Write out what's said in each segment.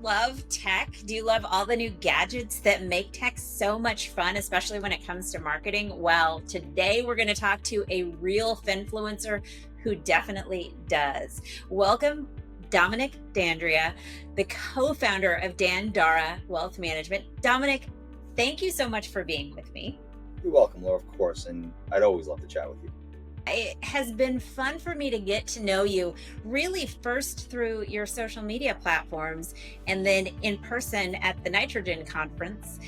love tech? Do you love all the new gadgets that make tech so much fun, especially when it comes to marketing? Well, today we're going to talk to a real finfluencer who definitely does. Welcome, Domenick D'Andrea, the co-founder of DanDarah Wealth Management. Domenick, thank you so much for being with me. You're welcome, Laura, of course, and I'd always love to chat with you. It has been fun for me to get to know you really first through your social media platforms and then in person at the Nitrogen conference,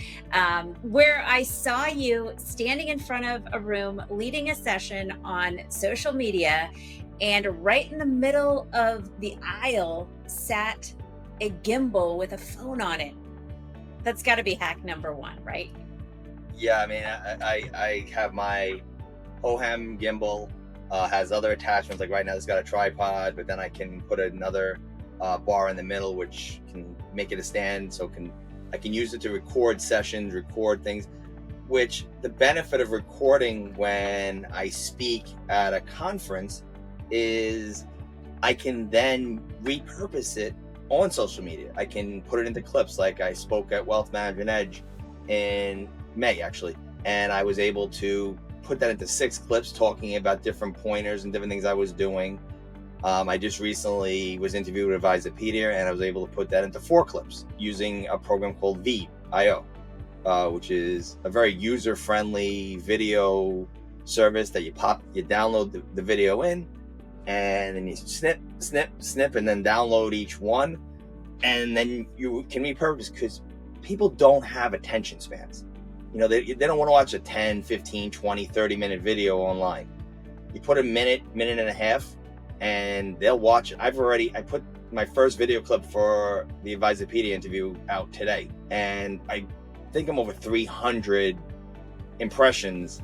where I saw you standing in front of a room leading a session on social media, and right in the middle of the aisle sat a gimbal with a phone on it. That's got to be hack number one, right? Yeah, I mean, I have my Hohem gimbal, has other attachments. Like right now, it's got a tripod, but then I can put another bar in the middle, which can make it a stand. So I can use it to record sessions, record things. Which the benefit of recording when I speak at a conference is I can then repurpose it on social media. I can put it into clips. Like I spoke at Wealth Management Edge in May, actually, and I was able to put that into 6 clips talking about different pointers and different things I was doing. I just recently was interviewed with Advisopedia, and I was able to put that into 4 clips using a program called Veed.io, which is a very user-friendly video service that you download the video in, and then you snip, and then download each one, and then you can repurpose, because people don't have attention spans. You know, they don't want to watch a 10, 15, 20, 30-minute video online. You put a minute and a half, and they'll watch it. I put my first video clip for the Advisopedia interview out today, and I think I'm over 300 impressions,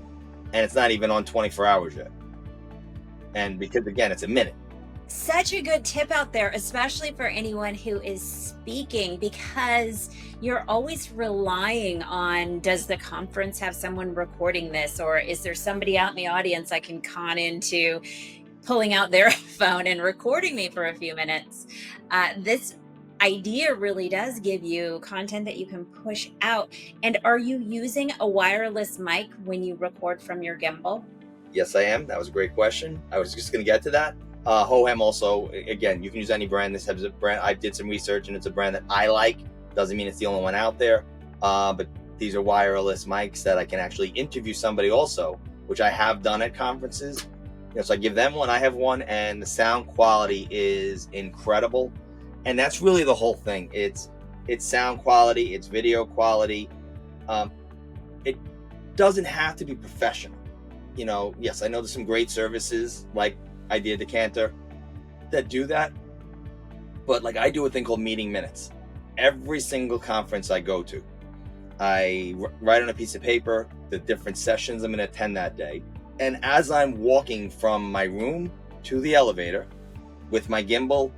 and it's not even on 24 hours yet. And because, again, it's a minute. Such a good tip out there, especially for anyone who is speaking, because you're always relying on, does the conference have someone recording this, or is there somebody out in the audience I can con into pulling out their phone and recording me for a few minutes? This idea really does give you content that you can push out. And are you using a wireless mic when you record from your gimbal? Yes, I am. That was a great question. I was just going to get to that. Hohem also, again, you can use any brand. This has a brand. I did some research, and it's a brand that I like. Doesn't mean it's the only one out there. But these are wireless mics that I can actually interview somebody also, which I have done at conferences. You know, so I give them one, I have one, and the sound quality is incredible. And that's really the whole thing. It's sound quality, it's video quality. It doesn't have to be professional. You know, yes, I know there's some great services like I did Decanter that do that, but like I do a thing called meeting minutes. Every single conference I go to, I write on a piece of paper the different sessions I'm going to attend that day, and as I'm walking from my room to the elevator with my gimbal,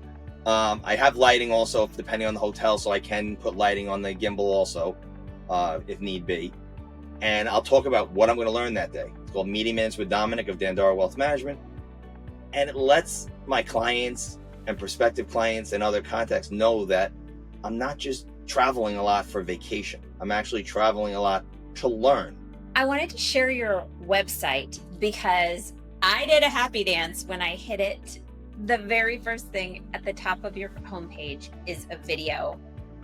I have lighting also depending on the hotel, so I can put lighting on the gimbal also if need be, and I'll talk about what I'm going to learn that day. It's called Meeting Minutes with Domenick of DanDarah Wealth Management. And it lets my clients and prospective clients and other contacts know that I'm not just traveling a lot for vacation. I'm actually traveling a lot to learn. I wanted to share your website because I did a happy dance when I hit it. The very first thing at the top of your homepage is a video.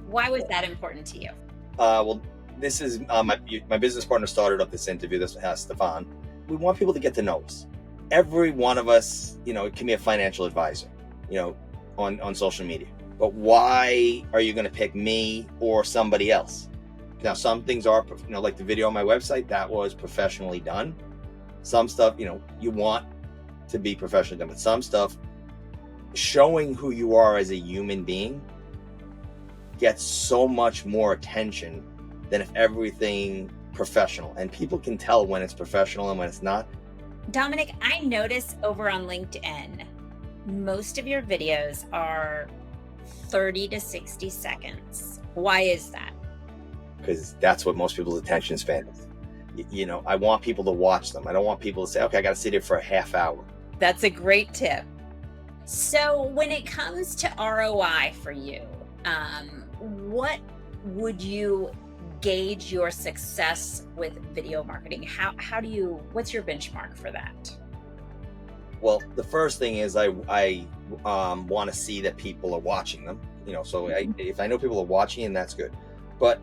Why was that important to you? Well, this is my business partner started up this interview. This has Stefan. We want people to get to know us. Every one of us, you know, it can be a financial advisor, you know, on social media. But why are you going to pick me or somebody else? Now, some things are, you know, like the video on my website, that was professionally done. Some stuff, you know, you want to be professionally done, but some stuff, showing who you are as a human being gets so much more attention than if everything professional. And people can tell when it's professional and when it's not. Domenick, I notice over on LinkedIn, most of your videos are 30 to 60 seconds. Why is that? Because that's what most people's attention span is. You know, I want people to watch them. I don't want people to say, okay, I got to sit here for a half hour. That's a great tip. So when it comes to ROI for you, what would you gauge your success with video marketing? What's your benchmark for that? Well, the first thing is I want to see that people are watching them. So if I know people are watching, and that's good. But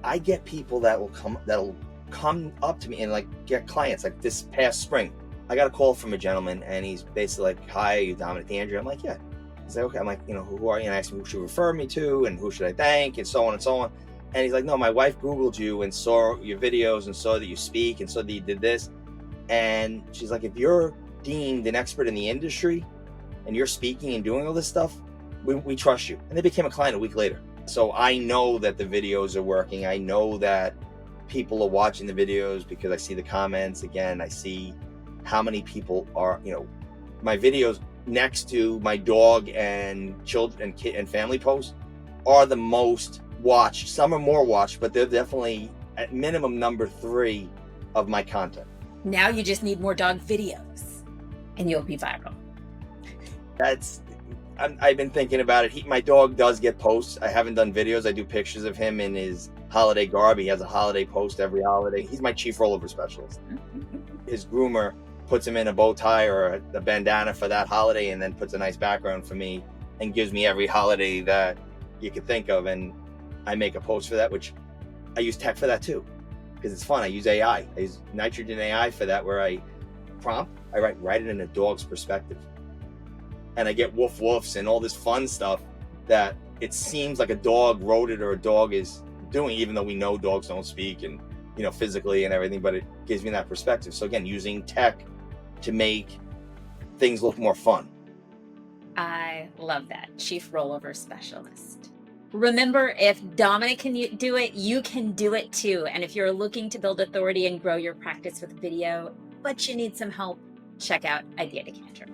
I get people that'll come up to me and like get clients. Like this past spring, I got a call from a gentleman, and he's basically like, "Hi, you Domenick D'Andrea?" I'm like, "Yeah." He's like, "Okay." I'm like, "Who are you?" And I asked him who should refer me to, and who should I thank, and so on and so on. And he's like, "No, my wife Googled you and saw your videos and saw that you speak and saw that you did this." And she's like, "If you're deemed an expert in the industry and you're speaking and doing all this stuff, we trust you." And they became a client a week later. So I know that the videos are working. I know that people are watching the videos because I see the comments. Again, I see how many people are, my videos next to my dog and children and kid and family posts are the most watched. Some are more watched, but they're definitely at minimum number 3 of my content. Now you just need more dog videos and you'll be viral. I've been thinking about it. My dog does get posts. I haven't done videos. I do pictures of him in his holiday garb. He has a holiday post every holiday. He's my chief rollover specialist. His groomer puts him in a bow tie or a bandana for that holiday, and then puts a nice background for me and gives me every holiday that you could think of. And I make a post for that, which I use tech for that too, because it's fun. I use AI. I use nitrogen AI for that, where I write it in a dog's perspective. And I get woof woofs and all this fun stuff that it seems like a dog wrote it or a dog is doing, even though we know dogs don't speak and, physically and everything, but it gives me that perspective. So again, using tech to make things look more fun. I love that. Chief rollover specialist. Remember, if Domenick can do it, you can do it too. And if you're looking to build authority and grow your practice with video, but you need some help, check out Idea Decanter.